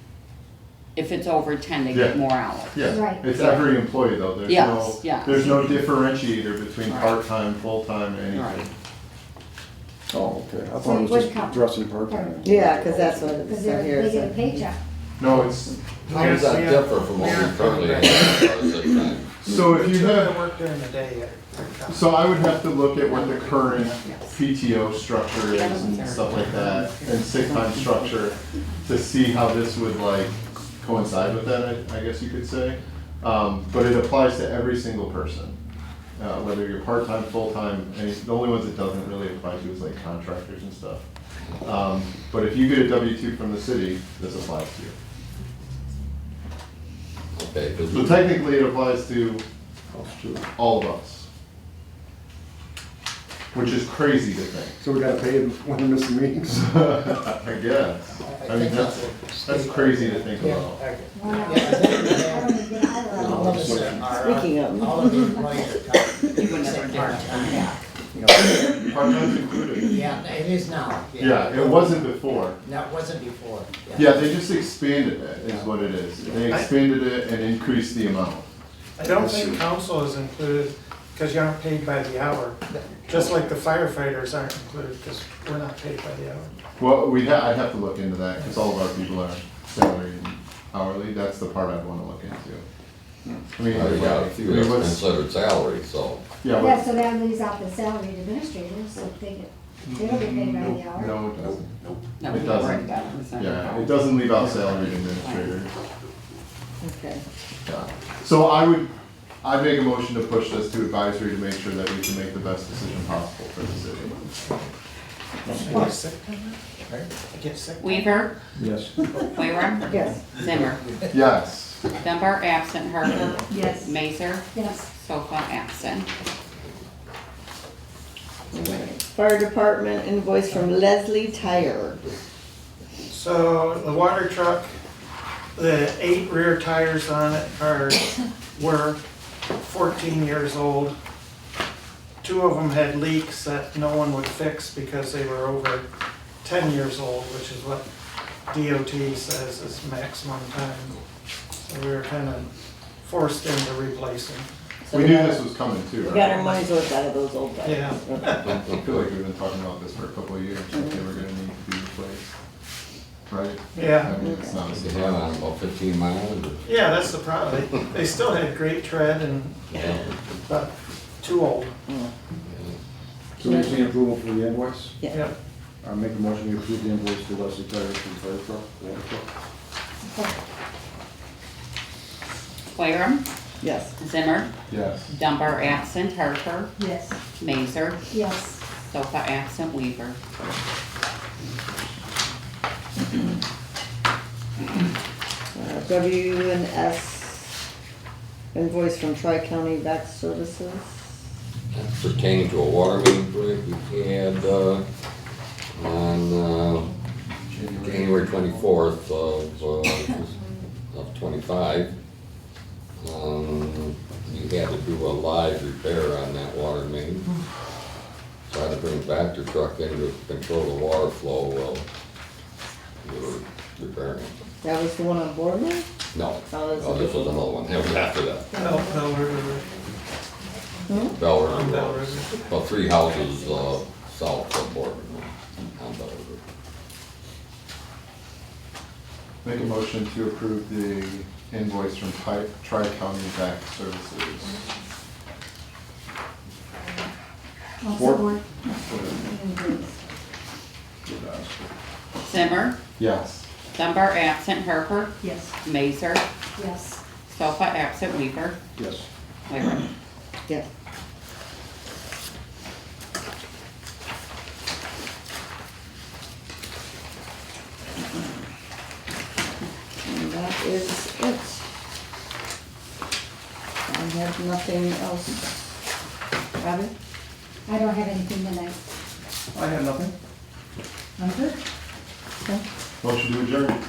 if it's over 10, they get Yeah. more hours. Yeah, Right. it's every employee though, there's Yes, no, yes. there's no differentiator between Right. part-time, full-time, anything. Right. Oh, okay. I So thought it you was would just count. dressing part-time. Yeah, because that's what it Because said here. they get a so- paycheck. No, it's, How does that differ from what we currently have as far as sick time? so if you have, work during the day. so I would have to look at what the current PTO structure is and stuff like that, and sick time structure, to see how this would like coincide with that, I guess you could say. But it applies to every single person, whether you're part-time, full-time, the only ones it doesn't really apply to is like contractors and stuff. But if you get a W-2 from the city, this applies to you. Okay, because So technically it applies to all of us. Which is crazy to think. So we gotta pay them when they're missing meetings? I guess. I mean, that's crazy to think about. One hour. Yeah, I think we I have- don't even get either All of of them. us are, Speaking of. all of the employees are covered. You would never do that. Part-time. Part-time's included. Yeah, it is now. Yeah, it wasn't before. No, it wasn't before. Yeah, they just expanded it, is what it is. They expanded it and increased the amount. I don't think council is included because you aren't paid by the hour. Just like the firefighters aren't included because we're not paid by the hour. Well, I'd have to look into that, because all of our people are salaried and hourly. That's the part I'd wanna look into. I mean, you got a few I mean, that's what's- considered salary, so. yeah, Yeah, what's- so that leaves out the salaried administrators, so they don't get paid by the hour. No, it doesn't. Nope. No, It we doesn't. already got it. Yeah, it doesn't leave out salaried administrators. Okay. Yeah. So I'd make a motion to push this to advisory to make sure that we can make the best decision possible for the city. I get sick on that? Right? I get sick. Weaver, Yes. Wagram, Yes. Zimmer, Yes. Dunbar absent, Harper, Yes. Mazer, Yes. Sofa absent. Fire department invoice from Leslie Tire. So the water truck, the 8 rear tires on it were 14 years old. 2 of them had leaks that no one would fix because they were over 10 years old, which is what DOT says is maximum time. So we were kind of forced into replacing. So We we knew got- this was coming too, We right? got our money's worth out of those old tires. Yeah. I feel like we've been talking about this for a couple of years, that they were gonna need to be replaced. Right? Yeah. I mean, it's not a They have on about 15 miles. or- Yeah, that's the problem. They still had great tread and, Yeah. but too old. So we just need approval for the invoice? Yeah. Yeah. I'll make a motion to approve the invoice to Leslie Tire for the fire truck, water truck. Wagram, Yes. Zimmer, Yes. Dunbar absent, Harper, Yes. Mazer, Yes. Sofa absent, Weaver. W&S invoice from Tri-County Vac Services. That's pertaining to a water main break we had, on, January 24th of 25. We had to do a live repair on that water main. So I had to bring a Vector truck in to control the water flow while we were repairing it. That was the one on Boardman? No, Oh, that's a oh, this was different another one, that was after that. Bell River, Bell on Bell River, River. about 3 houses, south of Boardman on Bell River. Make a motion to approve the invoice from Tri-County Vac Services. I'll Support. support. Zimmer, Yes. Dunbar absent, Harper, Yes. Mazer, Yes. Sofa absent, Weaver, Yes. Wagram. Yeah. And that is it. I have nothing else. Robin? I don't have anything tonight. I have nothing. I'm good. Okay. Motion to adjourn.